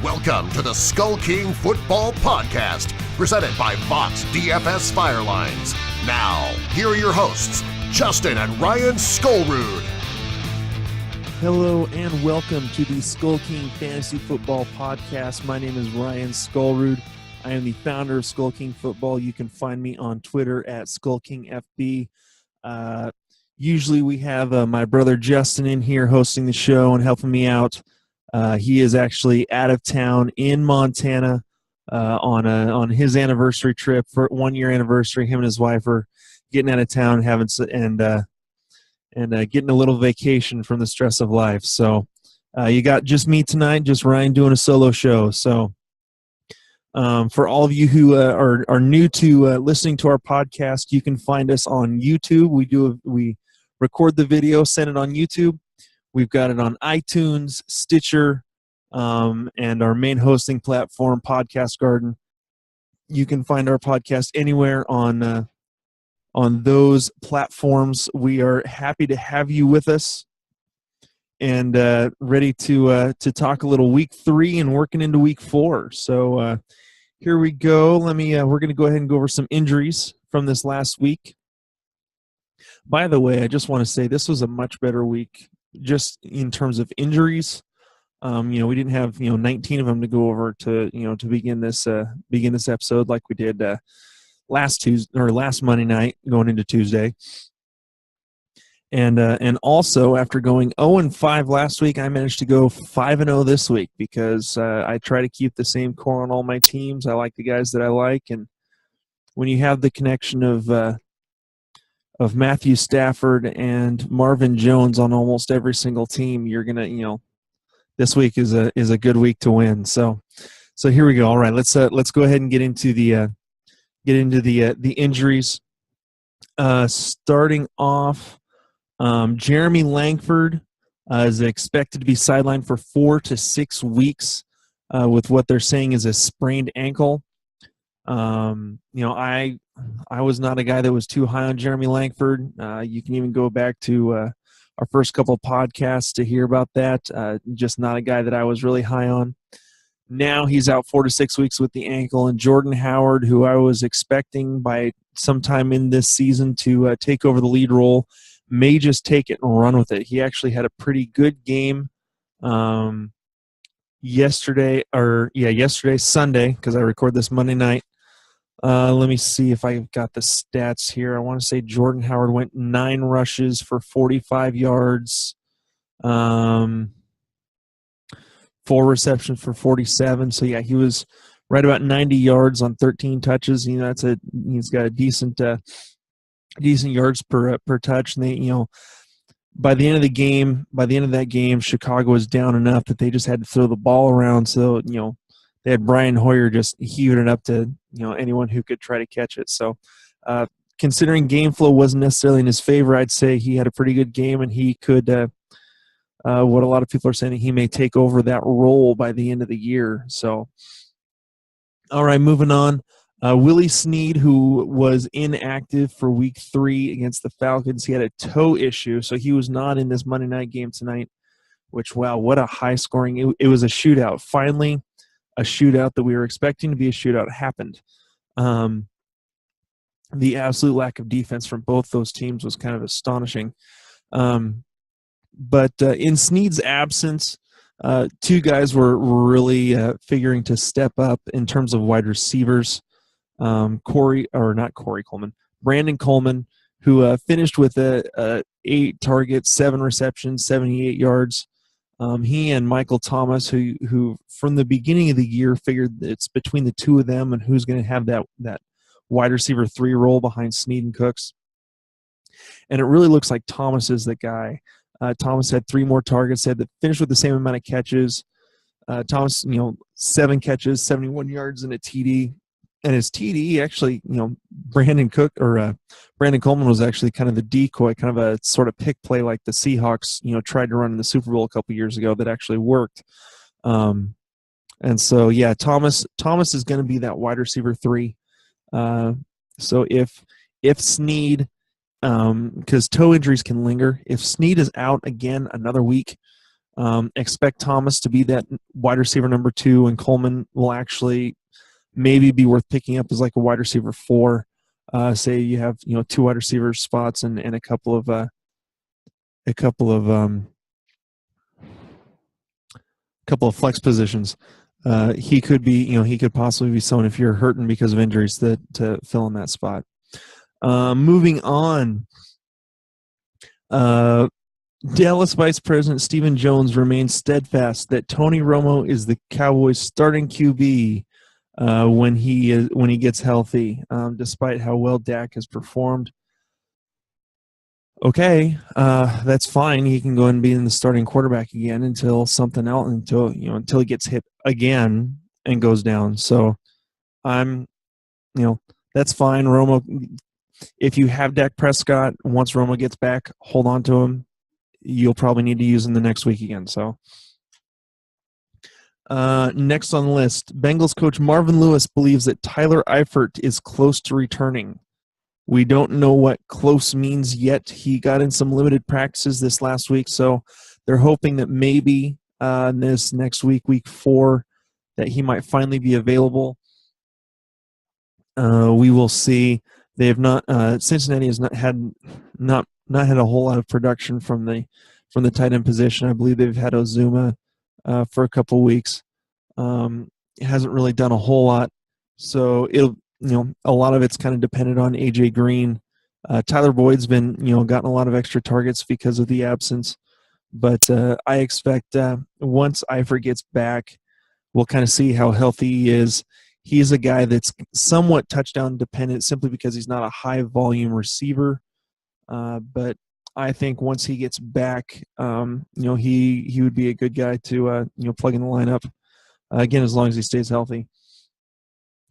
Welcome to the SkullKing Football Podcast, presented by Vox DFS Firelines. Now, here are your hosts, Justin and Ryan Skullrood. Hello and welcome to the SkullKing Fantasy Football Podcast. My name is Ryan Skullrood. I am the founder of SkullKing Football. You can find me on Twitter at SkullKingFB. Usually we have my brother Justin in here hosting the show and helping me out. He is actually out of town in Montana on his anniversary trip for 1 year anniversary. Him and his wife are getting out of town and getting a little vacation from the stress of life. So you got just me tonight, just Ryan doing a solo show. So for all of you who are new to listening to our podcast, you can find us on YouTube. We record the video, send it on YouTube. We've got it on iTunes, Stitcher, and our main hosting platform, Podcast Garden. You can find our podcast anywhere on those platforms. We are happy to have you with us and ready to talk a little week 3 and working into week 4. So here we go. We're going to go ahead and go over some injuries from this last week. By the way, I just want to say this was a much better week just in terms of injuries. We didn't have 19 of them to go over to begin this episode like we did last Monday night going into Tuesday. And also after going 0-5 last week, I managed to go 5-0 this week because I try to keep the same core on all my teams. I like the guys that I like, and when you have the connection of Mathews, Stafford, and Marvin Jones on almost every single team, you're gonna this week is a good week to win. So here we go. All right, let's go ahead and get into the injuries. Starting off, Jeremy Langford is expected to be sidelined for 4 to 6 weeks with what they're saying is a sprained ankle. I was not a guy that was too high on Jeremy Langford. You can even go back to our first couple of podcasts to hear about that. Just not a guy that I was really high on. Now he's out 4 to 6 weeks with the ankle, and Jordan Howard, who I was expecting by sometime in this season to take over the lead role, may just take it and run with it. He actually had a pretty good game yesterday, Sunday, because I record this Monday night. Let me see if I've got the stats here. I want to say Jordan Howard went 9 rushes for 45 yards, 4 receptions for 47. So yeah, he was right about 90 yards on 13 touches. He's got a decent yards per touch. And they, by the end of that game, Chicago was down enough that they just had to throw the ball around. So they had Brian Hoyer just heaving it up to anyone who could try to catch it. So considering game flow wasn't necessarily in his favor, I'd say he had a pretty good game, and he could what a lot of people are saying, he may take over that role by the end of the year. So all right, moving on. Willie Snead, who was inactive for week 3 against the Falcons, he had a toe issue, so he was not in this Monday night game tonight, which, wow, what a high scoring. It was a shootout. Finally, a shootout that we were expecting to be a shootout happened. The absolute lack of defense from both those teams was kind of astonishing. But in Snead's absence, 2 guys were really figuring to step up in terms of wide receivers. Brandon Coleman, who finished with 8 targets, 7 receptions, 78 yards. He and Michael Thomas, who from the beginning of the year figured it's between the 2 of them and who's going to have that wide receiver 3 role behind Snead and Cooks. And it really looks like Thomas is the guy. Thomas had 3 more targets, had to finish with the same amount of catches. Thomas, 7 catches, 71 yards, and a TD. And his TD actually, Brandon Coleman was actually kind of the decoy, kind of a sort of pick play like the Seahawks, tried to run in the Super Bowl a couple years ago that actually worked. And so, yeah, Thomas is going to be that wide receiver 3. So if Snead, because toe injuries can linger, if Snead is out again another week, Expect Thomas to be that wide receiver number 2, and Coleman will actually maybe be worth picking up as like a wide receiver 4. Say you have 2 wide receiver spots and a couple of flex positions. He could be he could possibly be someone if you're hurting because of injuries to fill in that spot. Moving on. Dallas Vice President Stephen Jones remains steadfast that Tony Romo is the Cowboys' starting QB when he gets healthy, despite how well Dak has performed. Okay, that's fine. He can go and be in the starting quarterback again until something else, until he gets hit again and goes down. So that's fine. Romo, if you have Dak Prescott, once Romo gets back, hold on to him. You'll probably need to use him the next week again. So next on the list, Bengals coach Marvin Lewis believes that Tyler Eifert is close to returning. We don't know what close means yet. He got in some limited practices this last week, so they're hoping that maybe this next week, week 4, that he might finally be available. We will see. They have not. Cincinnati has not had a whole lot of production from the tight end position. I believe they've had Ozuma for a couple weeks. It hasn't really done a whole lot, so a lot of it's kind of dependent on AJ Green. Tyler Boyd's been gotten a lot of extra targets because of the absence, but I expect once Eifert gets back, we'll kind of see how healthy he is. He's a guy that's somewhat touchdown dependent simply because he's not a high volume receiver. But I think once he gets back, he would be a good guy to plug in the lineup again, as long as he stays healthy.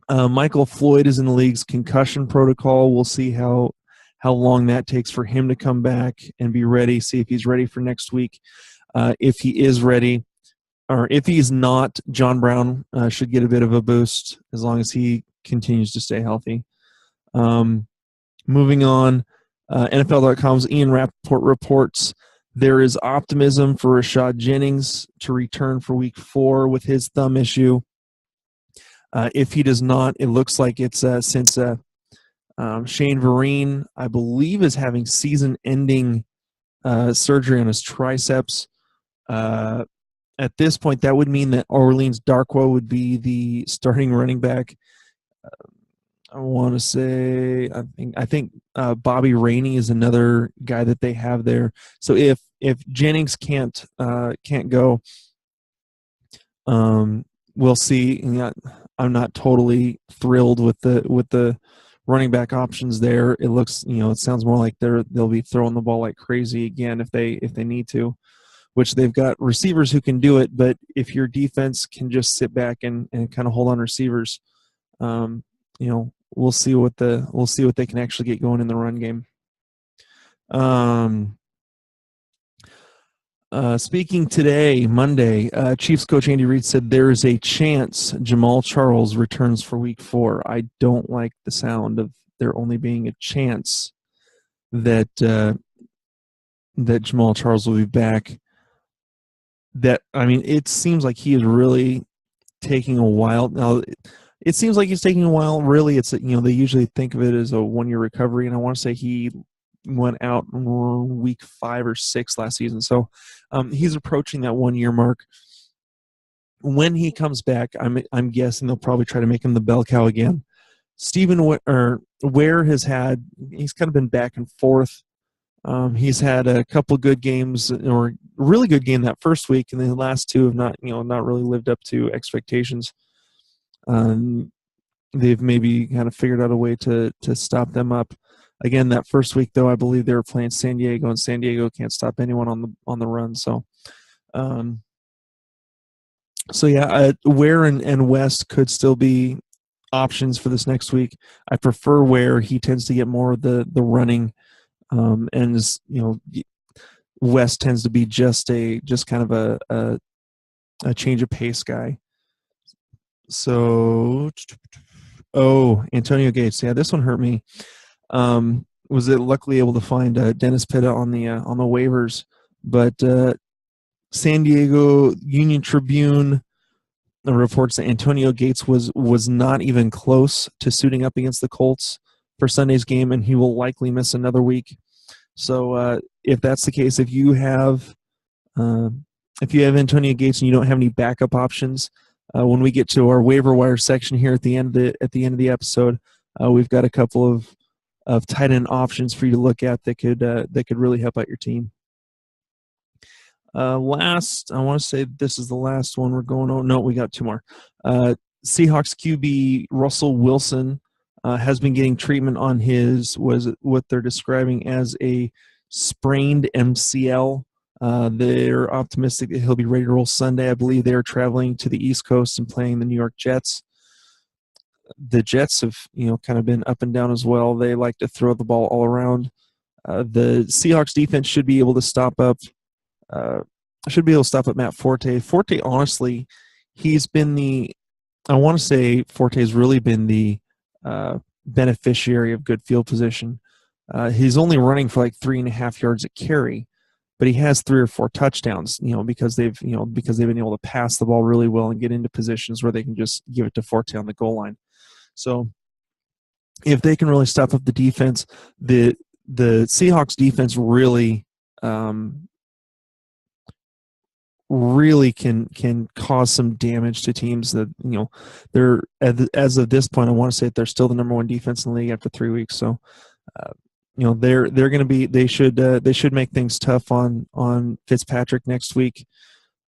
Michael Floyd is in the league's concussion protocol. We'll see how long that takes for him to come back and be ready. See if he's ready for next week. If he is ready, or if he's not, John Brown should get a bit of a boost as long as he continues to stay healthy. Moving on, NFL.com's Ian Rappaport reports there is optimism for Rashad Jennings to return for week 4 with his thumb issue. If he does not, it looks like it's since Shane Vereen, I believe, is having season-ending surgery on his triceps. At this point, that would mean that Orleans Darkwa would be the starting running back. I want to say, I think Bobby Rainey is another guy that they have there. So if Jennings can't go, we'll see. I'm not totally thrilled with the running back options there. It looks, it sounds more like they'll be throwing the ball like crazy again if they need to, which they've got receivers who can do it. But if your defense can just sit back and kind of hold on receivers, we'll see what they can actually get going in the run game. Speaking today, Monday, Chiefs coach Andy Reid said there is a chance Jamal Charles returns for week 4. I don't like the sound of there only being a chance that Jamal Charles will be back. It seems like he is really taking a while. Now, it seems like he's taking a while. Really, it's they usually think of it as a 1-year recovery, and I want to say he went out week 5 or 6 last season. So he's approaching that 1-year mark. When he comes back, I'm guessing they'll probably try to make him the bell cow again. Stephen Ware he's kind of been back and forth. He's had a couple good games, or really good game that first week, and the last 2 have not really lived up to expectations. They've maybe kind of figured out a way to stop them up. Again, that first week, though, I believe they were playing San Diego, and San Diego can't stop anyone on the run. So, Ware and West could still be options for this next week. I prefer Ware. He tends to get more of the running, and West tends to be just kind of a change of pace guy. So, Antonio Gates. Yeah, this one hurt me. Was it luckily able to find Dennis Pitta on the waivers, but San Diego Union Tribune reports that Antonio Gates was not even close to suiting up against the Colts for Sunday's game, and he will likely miss another week. So if that's the case, if you have Antonio Gates and you don't have any backup options, when we get to our waiver wire section here at the end of the episode, we've got a couple of tight end options for you to look at that could really help out your team. Last, I want to say this is the last one we're going on. No, we got two more. Seahawks QB Russell Wilson has been getting treatment on what they're describing as a sprained MCL. They're optimistic that he'll be ready to roll Sunday. I believe they're traveling to the East Coast and playing the New York Jets. The Jets have, kind of been up and down as well. They like to throw the ball all around. The Seahawks defense should be able to stop up Matt Forte. Forte, honestly, he's been I want to say Forte's really been the beneficiary of good field position. He's only running for like 3.5 yards a carry, but he has 3 or 4 touchdowns, because they've been able to pass the ball really well and get into positions where they can just give it to Forte on the goal line. So if they can really stop up the defense, the Seahawks defense really can cause some damage to teams that, they're, as of this point, I want to say that they're still the number 1 defense in the league after 3 weeks. So, they're going to be, they should make things tough on Fitzpatrick next week,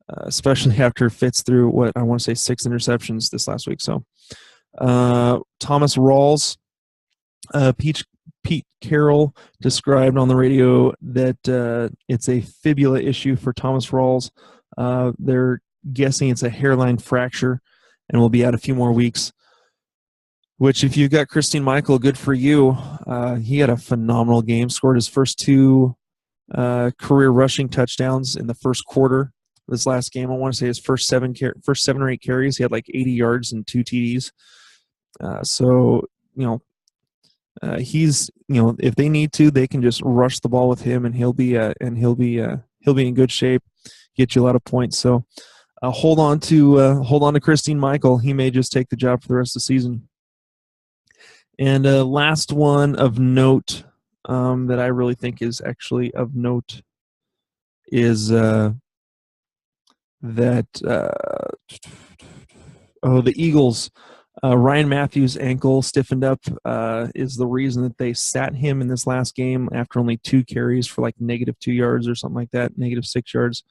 especially after Fitz threw what I want to say 6 interceptions this last week. So, Thomas Rawls, Pete Carroll described on the radio that it's a fibula issue for Thomas Rawls. They're guessing it's a hairline fracture and will be out a few more weeks, which if you've got Christine Michael, good for you. He had a phenomenal game, scored his first 2 career rushing touchdowns in the first quarter of this last game. I want to say his first 7 or 8 carries, he had like 80 yards and 2 TDs. He's, if they need to, they can just rush the ball with him, and he'll be in good shape, get you a lot of points. So hold on to Christine Michael. He may just take the job for the rest of the season. And last one of note that I really think is actually of note is the Eagles. Ryan Mathews' ankle stiffened up is the reason that they sat him in this last game after only 2 carries for like -2 yards or something like that, -6 yards.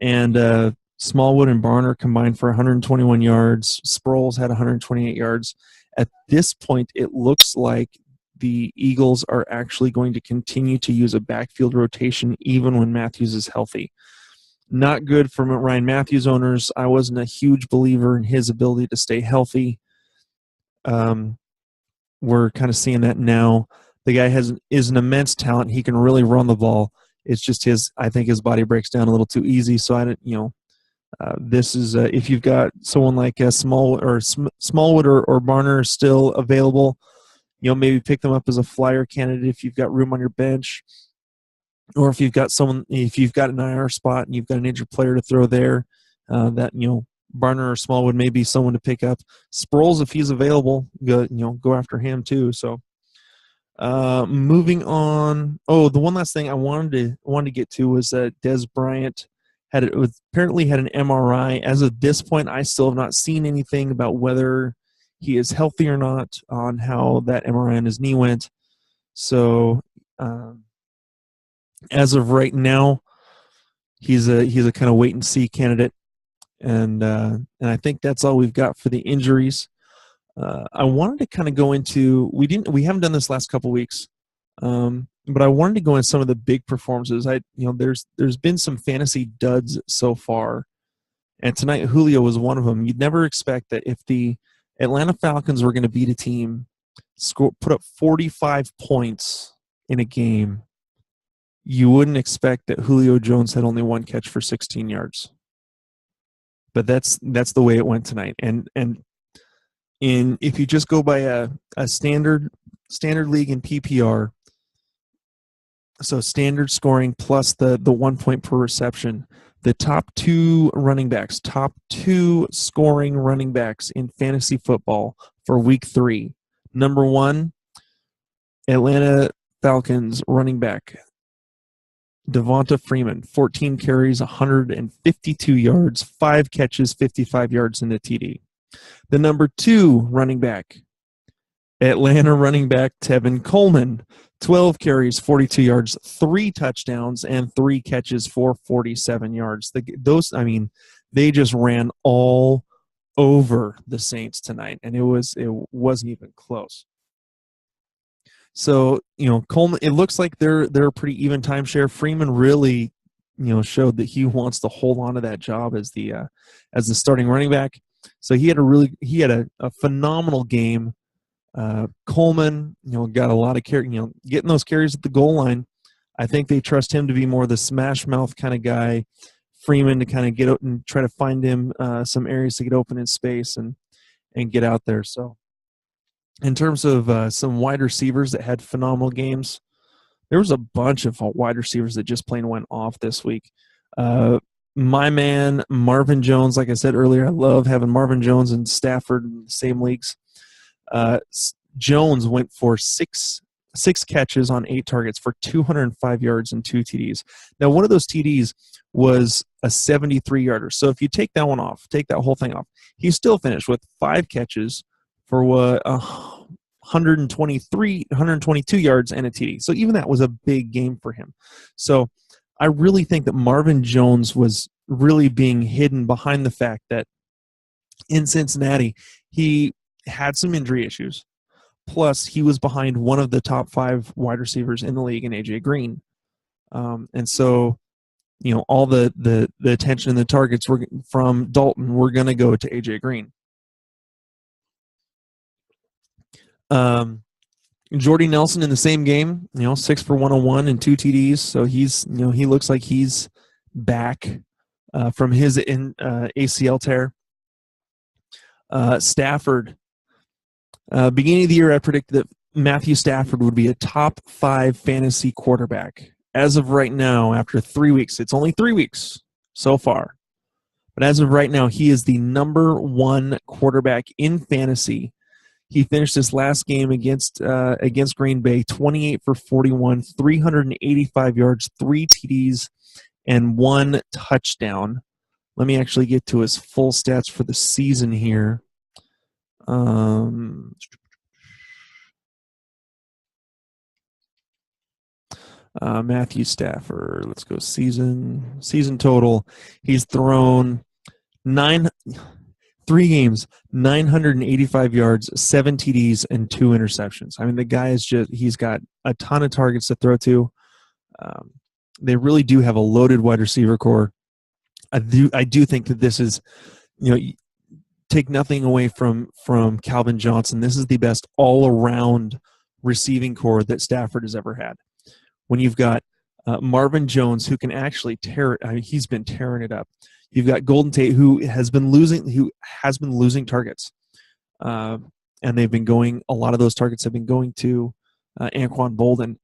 And Smallwood and Barner combined for 121 yards. Sproles had 128 yards. At this point, it looks like the Eagles are actually going to continue to use a backfield rotation even when Mathews is healthy. Not good for Ryan Mathews owners. I wasn't a huge believer in his ability to stay healthy. We're kind of seeing that now. The guy is an immense talent. He can really run the ball. It's just I think his body breaks down a little too easy. So this is if you've got someone like Smallwood or Barner still available, maybe pick them up as a flyer candidate if you've got room on your bench. Or if you've got an IR spot and you've got an injured player to throw there, Barner or Smallwood may be someone to pick up. Sproles, if he's available, go after him too. So, moving on. Oh, the one last thing I wanted to get to was that Des Bryant apparently had an MRI. As of this point, I still have not seen anything about whether he is healthy or not on how that MRI on his knee went. So. As of right now, he's a kind of wait and see candidate, and I think that's all we've got for the injuries. I wanted to kind of go into we haven't done this last couple weeks, but I wanted to go into some of the big performances. There's been some fantasy duds so far, and tonight Julio was one of them. You'd never expect that if the Atlanta Falcons were going to beat a team, put up 45 points in a game, you wouldn't expect that Julio Jones had only 1 catch for 16 yards. But that's the way it went tonight. And if you just go by a standard league in PPR, so standard scoring plus the 1 point per reception, the top two scoring running backs in fantasy football for week 3. Number 1, Atlanta Falcons running back Devonta Freeman, 14 carries, 152 yards, 5 catches, 55 yards in the TD. The number 2 running back, Atlanta running back Tevin Coleman, 12 carries, 42 yards, 3 touchdowns, and 3 catches for 47 yards. They just ran all over the Saints tonight, and it wasn't even close. So, Coleman, it looks like they're a pretty even timeshare. Freeman really, showed that he wants to hold on to that job as the starting running back. So he had a phenomenal game. Coleman, got a lot of carry, getting those carries at the goal line. I think they trust him to be more the smash mouth kind of guy. Freeman to kind of get out and try to find him some areas to get open in space and get out there. So, in terms of some wide receivers that had phenomenal games, there was a bunch of wide receivers that just plain went off this week. My man, Marvin Jones, like I said earlier, I love having Marvin Jones and Stafford in the same leagues. Jones went for six catches on 8 targets for 205 yards and 2 TDs. Now, one of those TDs was a 73-yarder. So if you take that whole thing off, he still finished with 5 catches for 122 yards and a TD. So even that was a big game for him. So I really think that Marvin Jones was really being hidden behind the fact that in Cincinnati, he had some injury issues. Plus, he was behind one of the top 5 wide receivers in the league in A.J. Green. And so, all the attention and the targets were from Dalton were going to go to A.J. Green. Jordy Nelson in the same game, 6 for 101 and 2 TDs. So he's, he looks like he's back from his ACL tear. Stafford, beginning of the year, I predicted that Matthew Stafford would be a top 5 fantasy quarterback. As of right now, after 3 weeks, it's only 3 weeks so far, but as of right now, he is the number 1 quarterback in fantasy. He finished his last game against Green Bay, 28 for 41, 385 yards, 3 TDs, and 1 touchdown. Let me actually get to his full stats for the season here. Matthew Stafford, let's go season total. He's thrown 3 games, 985 yards, 7 TDs, and 2 interceptions. I mean, the guy he's got a ton of targets to throw to. They really do have a loaded wide receiver core. I do think that this is, take nothing away from Calvin Johnson. This is the best all-around receiving core that Stafford has ever had. When you've got Marvin Jones, who can actually tear it. I mean, he's been tearing it up. You've got Golden Tate, who has been losing targets, and they've been going. A lot of those targets have been going to Anquan Bolden.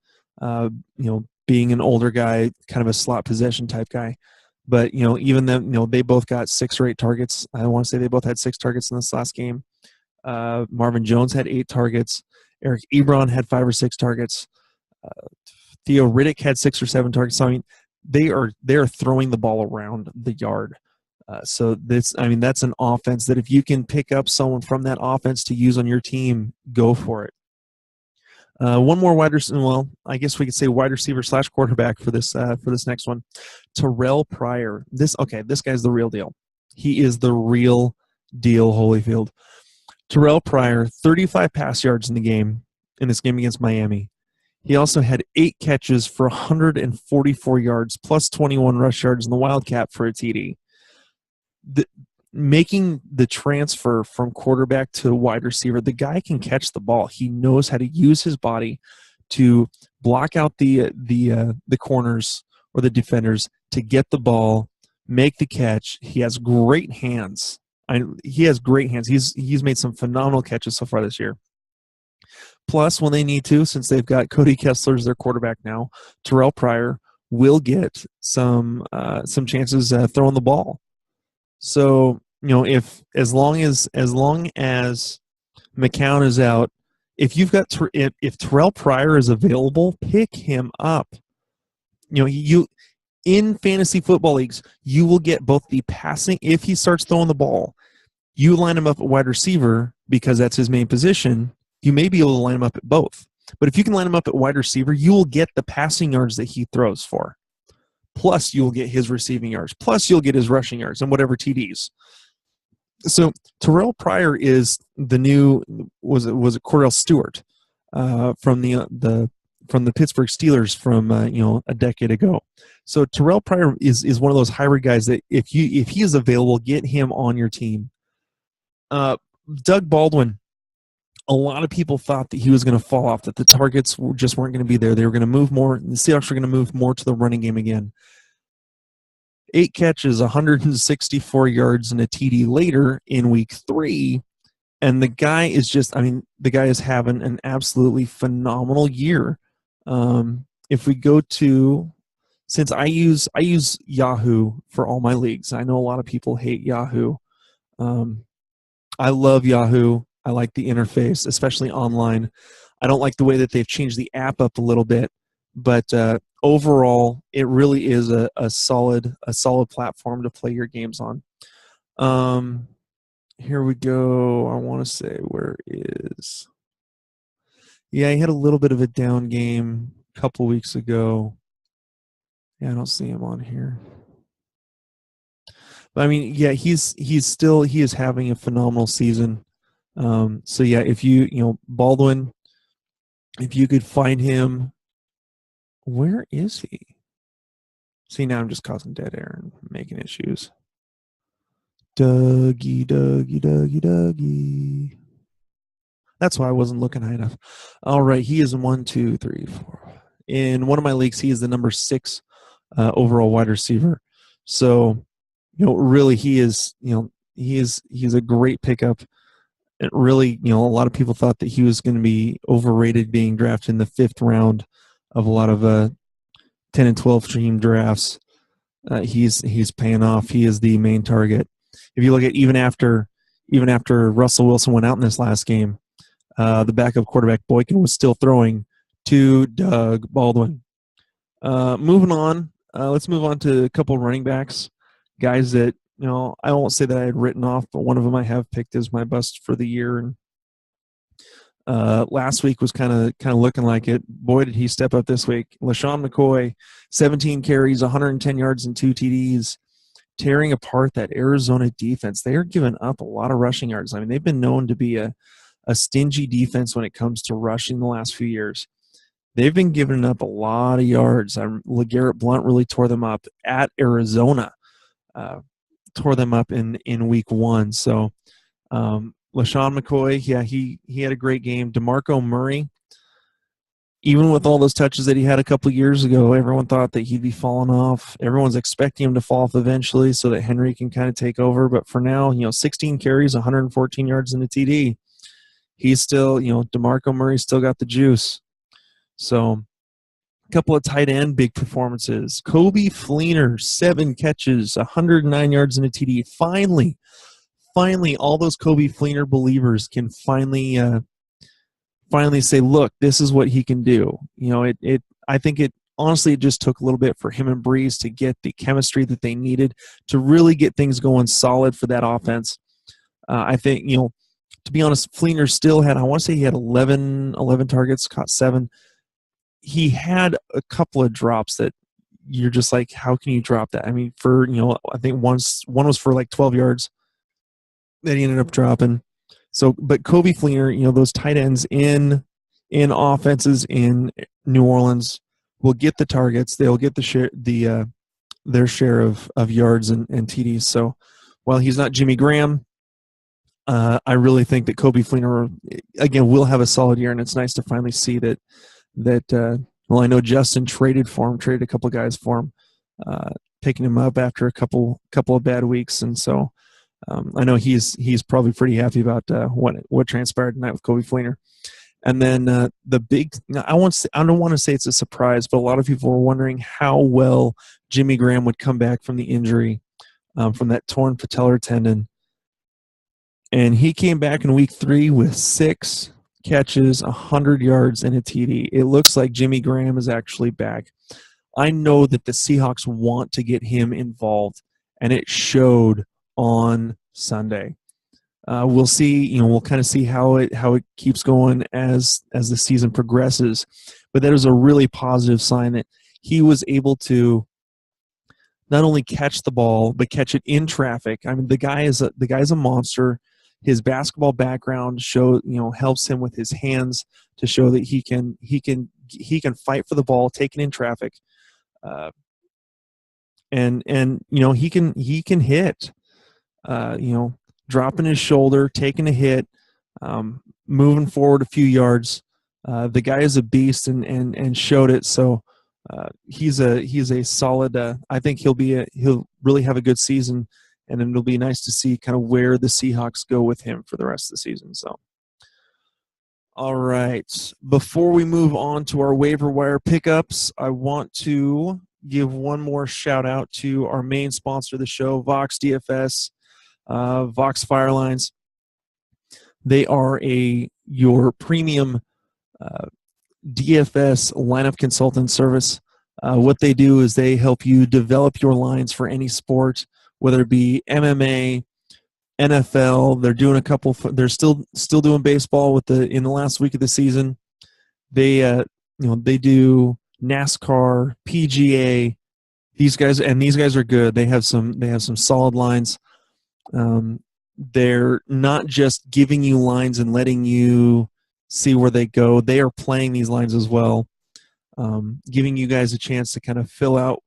Being an older guy, kind of a slot possession type guy. But even then, they both got 6 or 8 targets. I want to say they both had 6 targets in this last game. Marvin Jones had 8 targets. Eric Ebron had 5 or 6 targets. Theo Riddick had 6 or 7 targets. So, I mean, they are throwing the ball around the yard. So that's an offense that if you can pick up someone from that offense to use on your team, go for it. One more wide receiver. Well, I guess we could say wide receiver / quarterback for this next one. Terrelle Pryor. This guy's the real deal. He is the real deal, Holyfield. Terrelle Pryor, 35 pass yards in this game against Miami. He also had 8 catches for 144 yards, plus 21 rush yards in the Wildcat for a TD. Making the transfer from quarterback to wide receiver, the guy can catch the ball. He knows how to use his body to block out the corners or the defenders to get the ball, make the catch. He has great hands. He's made some phenomenal catches so far this year. Plus, when they need to, since they've got Cody Kessler as their quarterback now, Terrelle Pryor will get some chances throwing the ball. So, if as long as McCown is out, if you've got if Terrelle Pryor is available, pick him up. You in fantasy football leagues, you will get both the passing. If he starts throwing the ball, you line him up at wide receiver because that's his main position. You may be able to line him up at both. But if you can line him up at wide receiver, you will get the passing yards that he throws for. Plus, you'll get his receiving yards. Plus, you'll get his rushing yards and whatever TDs. So Terrelle Pryor is the new was it Cordell Stewart from the Pittsburgh Steelers from a decade ago. So Terrelle Pryor is one of those hybrid guys that if he is available, get him on your team. Doug Baldwin. A lot of people thought that he was going to fall off, that the targets just weren't going to be there. They were going to move more. The Seahawks were going to move more to the running game again. 8 catches, 164 yards, and a TD later in week 3. And the guy is having an absolutely phenomenal year. If we go to, since I use Yahoo for all my leagues, I know a lot of people hate Yahoo. I love Yahoo. I like the interface, especially online. I don't like the way that they've changed the app up a little bit, but overall, it really is a solid platform to play your games on. Here we go. I want to say, where is? Yeah, he had a little bit of a down game a couple weeks ago. Yeah, I don't see him on here. But I mean, yeah, he is having a phenomenal season. So yeah, if Baldwin, if you could find him, where is he? See, now I'm just causing dead air and making issues. Dougie. That's why I wasn't looking high enough. All right, he is in 1, 2, 3, 4. In one of my leagues, he is the number 6 overall wide receiver. So, really, he's a great pickup. It really, a lot of people thought that he was going to be overrated being drafted in the 5th round of a lot of 10 and 12 team drafts. He's paying off. He is the main target. If you look at even after Russell Wilson went out in this last game, the backup quarterback Boykin was still throwing to Doug Baldwin. Moving on, let's move on to a couple of running backs, guys that I won't say that I had written off, but one of them I have picked as my bust for the year. And last week was kind of looking like it. Boy, did he step up this week. LeSean McCoy, 17 carries, 110 yards, and 2 TDs, tearing apart that Arizona defense. They are giving up a lot of rushing yards. I mean, they've been known to be a stingy defense when it comes to rushing the last few years. They've been giving up a lot of yards. LeGarrette Blount really tore them up at Arizona. Tore them up in week 1. So LeSean McCoy, yeah, he had a great game. DeMarco Murray, even with all those touches that he had a couple years ago, everyone thought that he'd be falling off. Everyone's expecting him to fall off eventually so that Henry can kind of take over. But for now, 16 carries, 114 yards in a TD. He's still, DeMarco Murray's still got the juice. So a couple of tight end big performances. Coby Fleener, 7 catches, 109 yards in a TD. Finally, all those Coby Fleener believers can finally say, look, this is what he can do. I think it honestly, it just took a little bit for him and Breeze to get the chemistry that they needed to really get things going solid for that offense. I think, to be honest, Fleener still had, I want to say he had 11 targets, caught 7. He had a couple of drops that you're just like, how can you drop that? I mean, for, I think one was for like 12 yards that he ended up dropping. So, but Coby Fleener, those tight ends in offenses in New Orleans will get the targets. They'll get their share of yards and TDs. So while he's not Jimmy Graham, I really think that Coby Fleener, again, will have a solid year, and it's nice to finally see that I know Justin traded a couple of guys for him, picking him up after a couple of bad weeks, and so I know he's probably pretty happy about what transpired tonight with Coby Fleener. And then the big, I don't want to say it's a surprise, but a lot of people were wondering how well Jimmy Graham would come back from the injury, from that torn patellar tendon. And he came back in week 3 with 6 catches, 100 yards, and a TD. It looks like Jimmy Graham is actually back. I know that the Seahawks want to get him involved, and it showed on Sunday. We'll see. We'll kind of see how it keeps going as the season progresses. But that is a really positive sign that he was able to not only catch the ball but catch it in traffic. I mean, the guy's a monster. His basketball background helps him with his hands to show that he can fight for the ball, take it in traffic, and he can hit. Dropping his shoulder, taking a hit, moving forward a few yards. The guy is a beast and showed it. So he's a solid. I think he'll really have a good season. And it'll be nice to see kind of where the Seahawks go with him for the rest of the season. So, all right. Before we move on to our waiver wire pickups, I want to give one more shout out to our main sponsor of the show, Vox DFS, Vox Firelines. They are your premium DFS lineup consultant service. What they do is they help you develop your lines for any sport, whether it be MMA, NFL. They're doing they're still doing baseball in the last week of the season. They do NASCAR, PGA. These guys are good. They have some solid lines. They're not just giving you lines and letting you see where they go. They are playing these lines as well, giving you guys a chance to kind of fill out.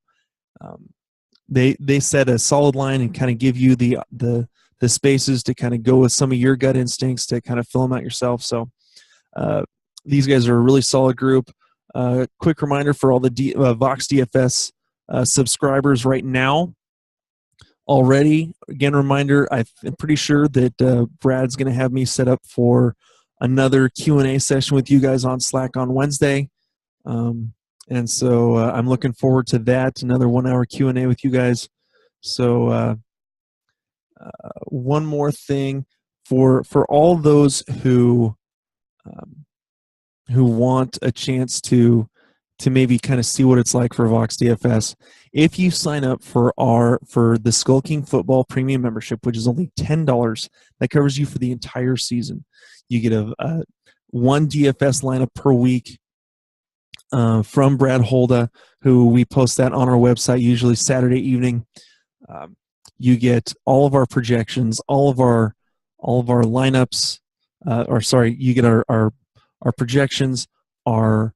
They set a solid line and kind of give you the spaces to kind of go with some of your gut instincts to kind of fill them out yourself. So these guys are a really solid group. Quick reminder for all the Vox DFS subscribers right now already. Again, reminder, I'm pretty sure that Brad's going to have me set up for another Q&A session with you guys on Slack on Wednesday. And so I'm looking forward to that, another 1-hour Q&A with you guys. So one more thing for all those who want a chance to maybe kind of see what it's like for Vox DFS, if you sign up for the SkullKing Football Premium membership, which is only $10, that covers you for the entire season. You get a one DFS lineup per week. From Brad Holda, who we post that on our website usually Saturday evening. You get all of our projections, all of our lineups. You get our projections, our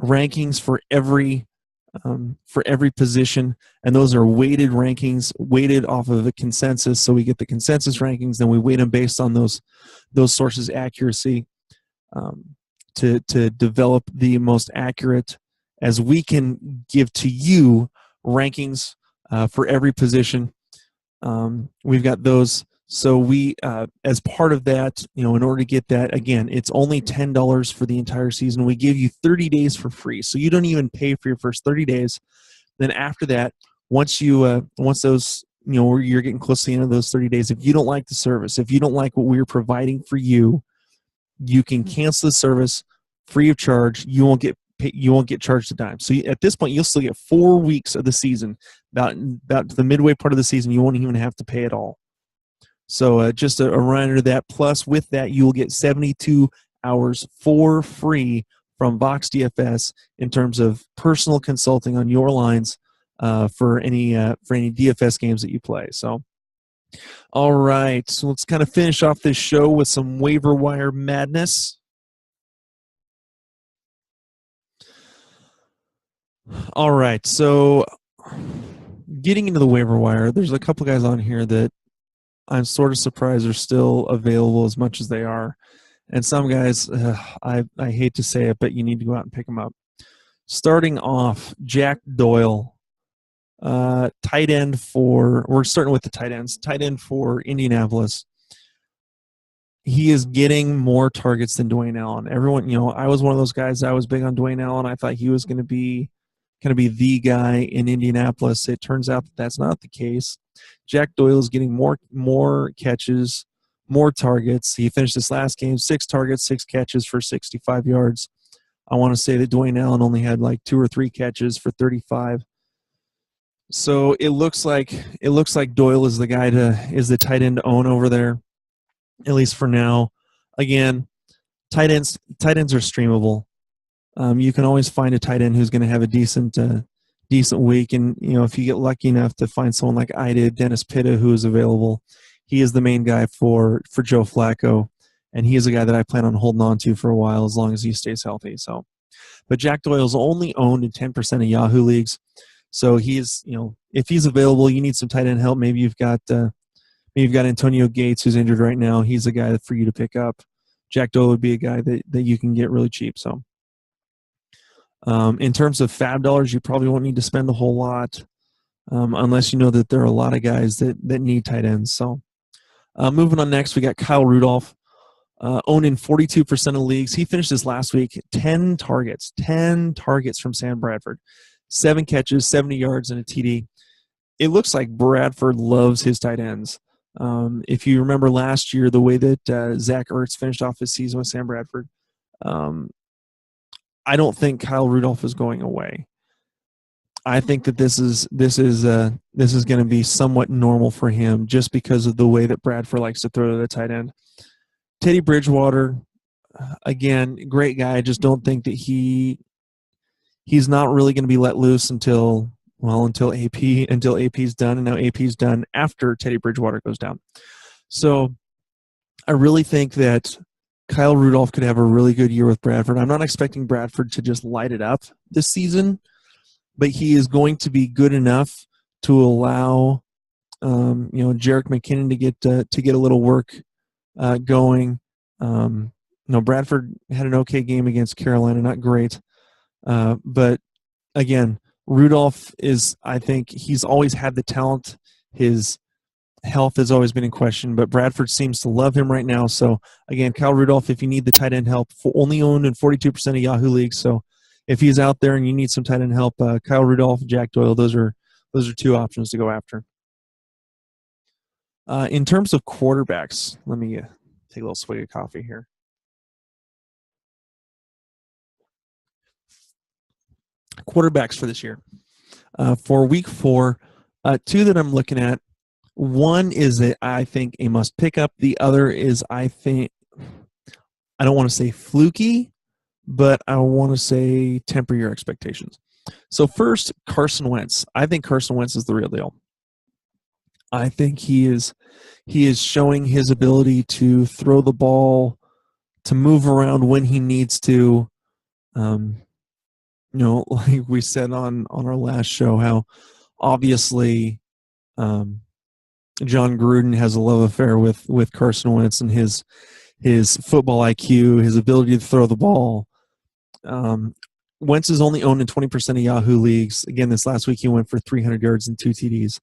rankings for every position, and those are weighted rankings, weighted off of a consensus. So we get the consensus rankings, then we weight them based on those sources' accuracy. To develop the most accurate, as we can give to you, rankings for every position. We've got those. So we, as part of that, in order to get that, again, it's only $10 for the entire season. We give you 30 days for free. So you don't even pay for your first 30 days. Then after that, once those, you're getting close to the end of those 30 days, if you don't like the service, if you don't like what we're providing for you, you can cancel the service free of charge. You won't get charged a dime. So at this point, you'll still get 4 weeks of the season. About the midway part of the season, you won't even have to pay at all. So just a reminder of that. Plus, with that, you will get 72 hours for free from Vox DFS in terms of personal consulting on your lines for any DFS games that you play. So. All right, so let's kind of finish off this show with some waiver wire madness. All right, so getting into the waiver wire, there's a couple guys on here that I'm sort of surprised are still available as much as they are. And some guys, I hate to say it, but you need to go out and pick them up. Starting off, Jack Doyle. Tight end we're starting with the tight ends. Tight end for Indianapolis. he is getting more targets than Dwayne Allen. Everyone, I was one of those guys. I was big on Dwayne Allen. I thought he was going to be the guy in Indianapolis. It turns out that that's not the case. Jack Doyle is getting more catches, more targets. He finished this last game 6 targets, 6 catches for 65 yards. I want to say that Dwayne Allen only had like 2 or 3 catches for 35. So it looks like Doyle is the tight end to own over there, at least for now. Again, tight ends are streamable. You can always find a tight end who's going to have a decent week, and if you get lucky enough to find someone like I did, Dennis Pitta, who is available, he is the main guy for Joe Flacco, and he is a guy that I plan on holding on to for a while as long as he stays healthy. So, but Jack Doyle's only owned in 10% of Yahoo leagues, so he's if he's available, you need some tight end help. Maybe you've got Antonio Gates who's injured right now. He's a guy for you to pick up. Jack Doyle would be a guy that you can get really cheap. So. In terms of fab dollars, you probably won't need to spend a whole lot unless you know that there are a lot of guys that need tight ends. So moving on next, we got Kyle Rudolph, owned in 42% of leagues. He finished this last week, 10 targets from Sam Bradford, 7 catches, 70 yards, and a TD. It looks like Bradford loves his tight ends. If you remember last year, the way that Zach Ertz finished off his season with Sam Bradford, I don't think Kyle Rudolph is going away. I think that this is going to be somewhat normal for him just because of the way that Bradford likes to throw to the tight end. Teddy Bridgewater, again, great guy. I just don't think that he's not really going to be let loose until AP's done, and now AP's done after Teddy Bridgewater goes down. So I really think that Kyle Rudolph could have a really good year with Bradford. I'm not expecting Bradford to just light it up this season, but he is going to be good enough to allow, Jerick McKinnon to get a little work going. Bradford had an okay game against Carolina, not great, but again, Rudolph I think he's always had the talent. His health has always been in question, but Bradford seems to love him right now. So again, Kyle Rudolph, if you need the tight end help, only owned in 42% of Yahoo leagues. So if he's out there and you need some tight end help, Kyle Rudolph, Jack Doyle, those are 2 options to go after. In terms of quarterbacks, let me take a little swig of coffee here. Quarterbacks for this year. For week 4, 2 that I'm looking at. One is that I think a must pick up. The other is I don't want to say fluky, but I want to say temper your expectations. So first, Carson Wentz. I think Carson Wentz is the real deal. I think he is showing his ability to throw the ball, to move around when he needs to. Like we said on our last show, how obviously John Gruden has a love affair with Carson Wentz and his football IQ, his ability to throw the ball. Wentz is only owned in 20% of Yahoo leagues. Again, this last week he went for 300 yards and 2 TDs.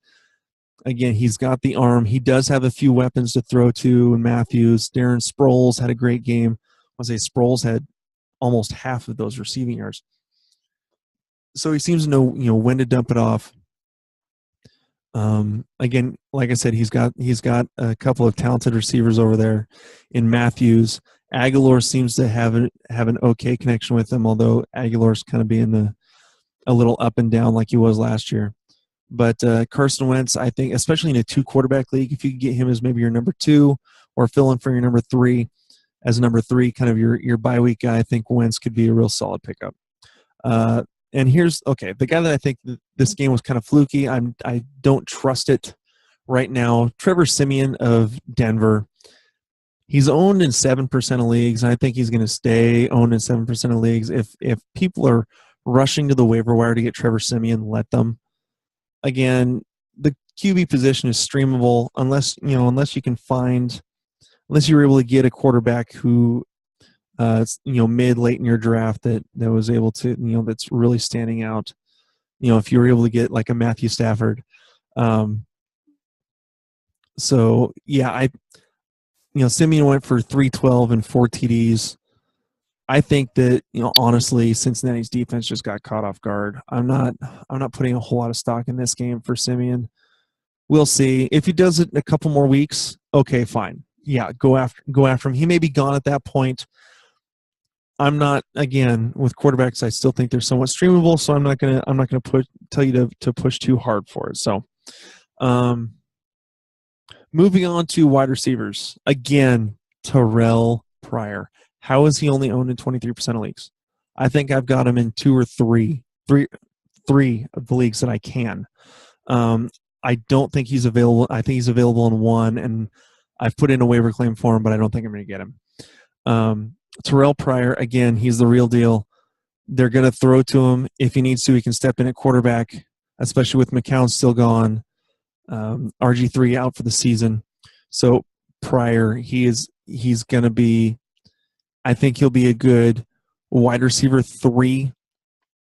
Again, he's got the arm. He does have a few weapons to throw to, and Mathews. Darren Sproles had a great game. I'll say Sproles had almost half of those receiving yards. So he seems to know, when to dump it off. Again, like I said, he's got a couple of talented receivers over there in Mathews. Aguilar seems to have an okay connection with him, although Aguilar's kind of being a little up and down like he was last year. But Carson Wentz, I think, especially in a 2-quarterback league, if you could get him as maybe your number 2 or fill in for your number 3 as number 3, kind of your bye week guy, I think Wentz could be a real solid pickup. And the guy that I think this game was kind of fluky. I don't trust it right now. Trevor Siemian of Denver. He's owned in 7% of leagues, and I think he's going to stay owned in 7% of leagues. If people are rushing to the waiver wire to get Trevor Siemian, let them. Again, the QB position is streamable unless you're able to get a quarterback who late in your draft that was able to, that's really standing out. If you were able to get like a Matthew Stafford. So yeah, Simeon went for 312 and 4 TDs. I think that, honestly, Cincinnati's defense just got caught off guard. I'm not putting a whole lot of stock in this game for Simeon. We'll see. If he does it in a couple more weeks, okay, fine. Yeah, go after him. He may be gone at that point. I'm not, again, with quarterbacks, I still think they're somewhat streamable, so I'm not gonna tell you to push too hard for it. So moving on to wide receivers. Again, Terrelle Pryor. How is he only owned in 23% of leagues? I think I've got him in three of the leagues that I can. I don't think he's available. I think he's available in one, and I've put in a waiver claim for him, but I don't think I'm going to get him. Terrelle Pryor, again, he's the real deal. They're going to throw to him. If he needs to, he can step in at quarterback, especially with McCown still gone. RG3 out for the season. So Pryor, he's going to be, I think he'll be a good wide receiver 3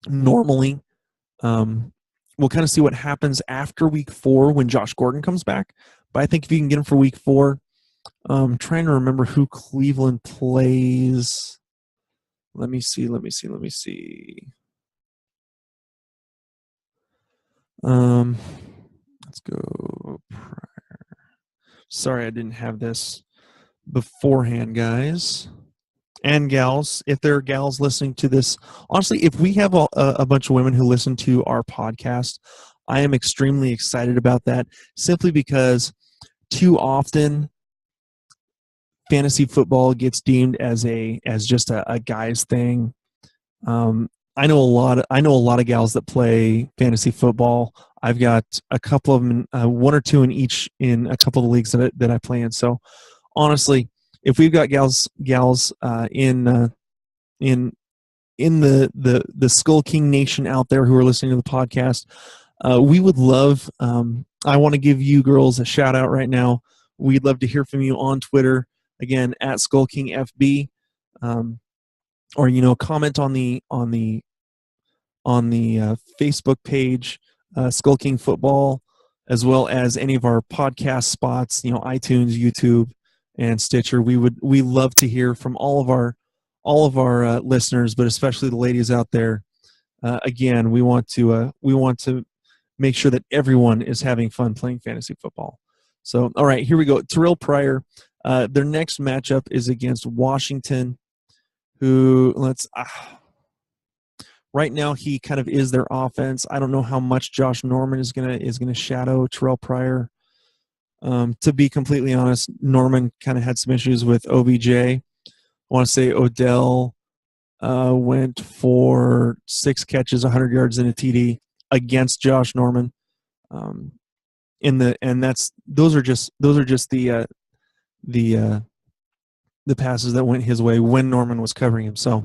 normally. We'll kind of see what happens after week 4 when Josh Gordon comes back. But I think if you can get him for week 4, I'm trying to remember who Cleveland plays. Let me see. Let's go. Sorry, I didn't have this beforehand, guys and gals. If there are gals listening to this, honestly, if we have a bunch of women who listen to our podcast, I am extremely excited about that, simply because too often fantasy football gets deemed as just a guy's thing. I know a lot of gals that play fantasy football. I've got a couple of them, 1 or 2 in a couple of the leagues that I play in. So honestly, if we've got gals in the SkullKing Nation out there who are listening to the podcast, we would love. I want to give you girls a shout out right now. We'd love to hear from you on Twitter, again at SkullKingFB, or comment on the Facebook page, SkullKing Football, as well as any of our podcast spots, iTunes, YouTube, and Stitcher. We love to hear from all of our listeners, but especially the ladies out there. Again, we want to make sure that everyone is having fun playing fantasy football. So, all right, here we go. Terrelle Pryor. Their next matchup is against Washington, who right now he kind of is their offense. I don't know how much Josh Norman is gonna shadow Terrelle Pryor. To be completely honest, Norman kind of had some issues with OBJ. I want to say Odell went for 6 catches, 100 yards, and a TD against Josh Norman. Those are just the passes that went his way when Norman was covering him. So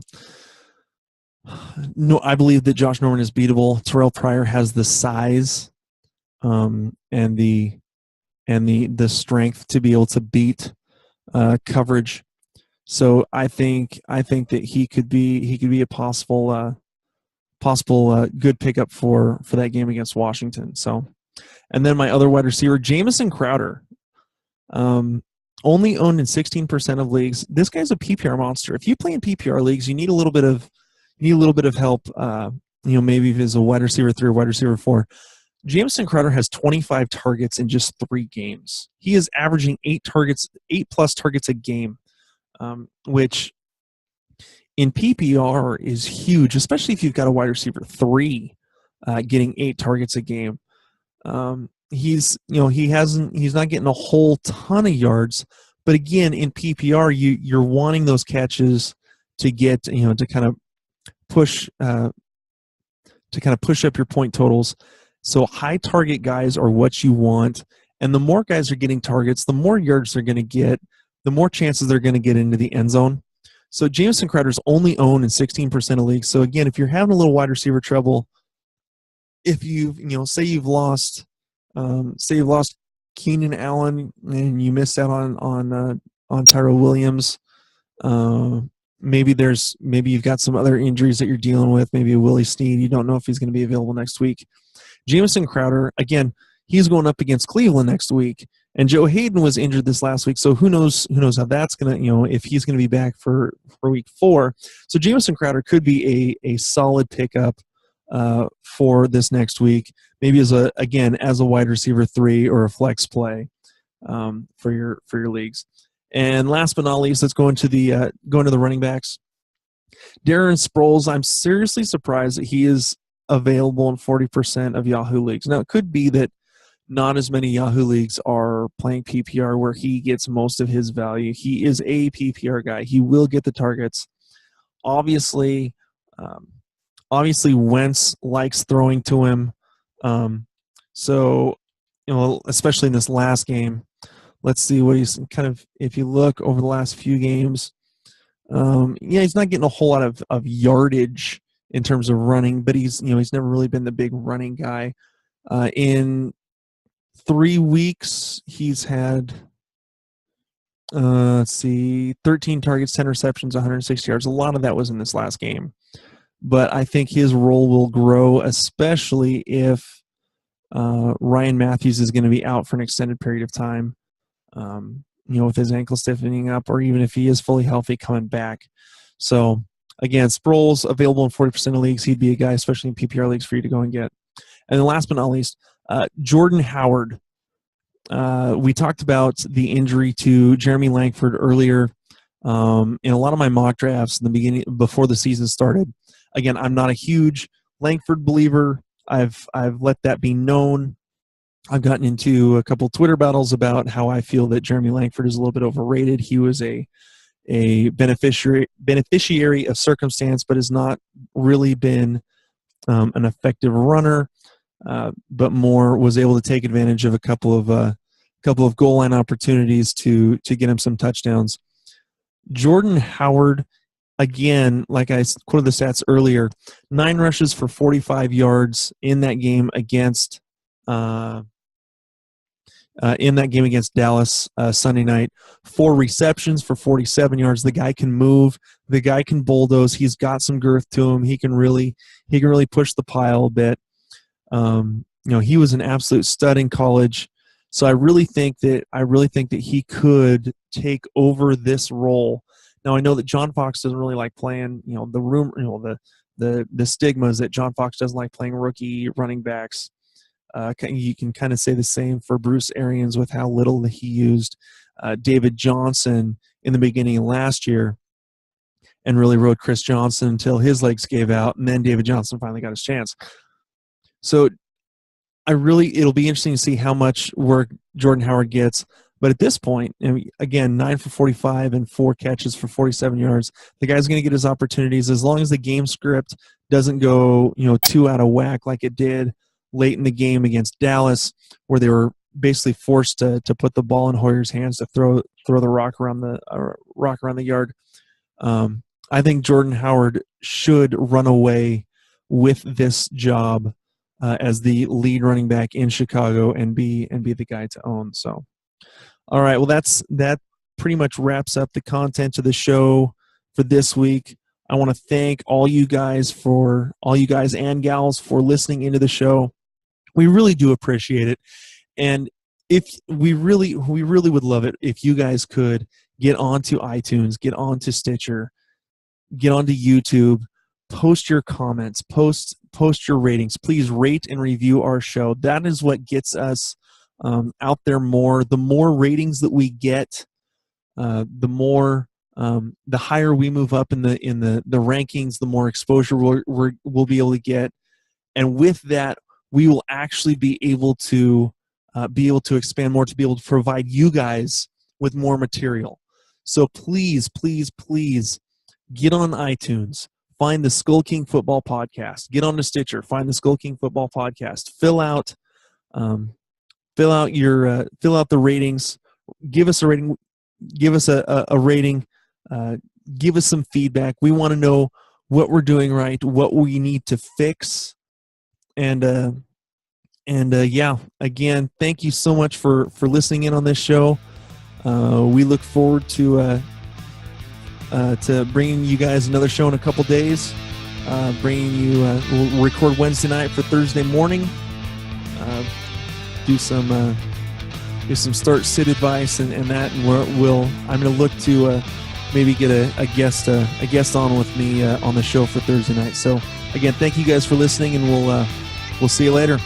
no, I believe that Josh Norman is beatable. Terrelle Pryor has the size and the strength to be able to beat coverage. So I think that he could be a possible good pickup for that game against Washington. So, and then my other wide receiver, Jamison Crowder, only owned in 16% of leagues. This guy's a PPR monster. If you play in PPR leagues, you need a little bit of help. Maybe if it's a wide receiver 3 or wide receiver 4. Jamison Crowder has 25 targets in just 3 games. He is averaging 8+ targets a game, which in PPR is huge, especially if you've got a wide receiver 3 getting 8 targets a game. He's not getting a whole ton of yards, but again, in PPR, you're wanting those catches to get, to kind of push up your point totals. So high target guys are what you want, and the more guys are getting targets, the more yards they're going to get, the more chances they're going to get into the end zone. So Jamison Crowder's only owned in 16% of leagues. So again, if you're having a little wide receiver trouble, if say you've lost Keenan Allen and you missed out on Tyrell Williams, maybe you've got some other injuries that you're dealing with, maybe a Willie Snead, you don't know if he's going to be available next week. Jamison Crowder, again, he's going up against Cleveland next week, And Joe Hayden was injured this last week, so who knows how that's going to, if he's going to be back for week 4. So Jamison Crowder could be a solid pickup for this next week, maybe as a wide receiver 3 or a flex play for your leagues. And last but not least, let's go into the running backs. Darren Sproles, I'm seriously surprised that he is available in 40% of Yahoo leagues. Now, it could be that not as many Yahoo leagues are playing PPR where he gets most of his value. He is a PPR guy. He will get the targets. Obviously, Wentz likes throwing to him. So, especially in this last game, let's see what he's kind of, if you look over the last few games, he's not getting a whole lot of yardage in terms of running, but he's never really been the big running guy. In 3 weeks, he's had, 13 targets, 10 receptions, 160 yards. A lot of that was in this last game. But I think his role will grow, especially if Ryan Mathews is going to be out for an extended period of time, with his ankle stiffening up, or even if he is fully healthy coming back. So, again, Sproles available in 40% of leagues. He'd be a guy, especially in PPR leagues, for you to go and get. And then last but not least, Jordan Howard. We talked about the injury to Jeremy Langford earlier in a lot of my mock drafts in the beginning, before the season started. Again, I'm not a huge Langford believer. I've let that be known. I've gotten into a couple Twitter battles about how I feel that Jeremy Langford is a little bit overrated. He was a beneficiary of circumstance, but has not really been an effective runner. But more was able to take advantage of a couple of goal line opportunities to get him some touchdowns. Jordan Howard, again, like I quoted the stats earlier, 9 rushes for 45 yards in that game against Dallas Sunday night. 4 receptions for 47 yards. The guy can move. The guy can bulldoze. He's got some girth to him. He can really push the pile a bit. He was an absolute stud in college. So I really think that he could take over this role. Now I know that John Fox doesn't really like playing. The stigma is that John Fox doesn't like playing rookie running backs. You can kind of say the same for Bruce Arians with how little he used David Johnson in the beginning of last year, and really rode Chris Johnson until his legs gave out, and then David Johnson finally got his chance. So it'll be interesting to see how much work Jordan Howard gets. But at this point, again, 9 for 45 and 4 catches for 47 yards. The guy's going to get his opportunities as long as the game script doesn't go, too out of whack like it did late in the game against Dallas, where they were basically forced to put the ball in Hoyer's hands to throw the rock around the yard. I think Jordan Howard should run away with this job as the lead running back in Chicago and be the guy to own. So, all right, well, that pretty much wraps up the content of the show for this week. I want to thank all you guys and gals for listening into the show. We really do appreciate it, and if we really would love it if you guys could get onto iTunes, get onto Stitcher, get onto YouTube, post your comments, post your ratings. Please rate and review our show. That is what gets us out there more. The more ratings that we get, the higher we move up in the rankings, the more exposure we'll be able to get, and with that, we will actually be able to expand more, to be able to provide you guys with more material. So please, please, please get on iTunes. Find the SkullKing Football Podcast. Get on to Stitcher. Find the SkullKing Football Podcast. Fill out the ratings. Give us a rating. Give us a rating. Give us some feedback. We want to know what we're doing right, what we need to fix, and again, thank you so much for listening in on this show. We look forward to bringing you guys another show in a couple days. We'll record Wednesday night for Thursday morning. Do some some start sit advice and that, and I'm going to look to maybe get a guest on with me on the show for Thursday night. So again, thank you guys for listening, and we'll see you later.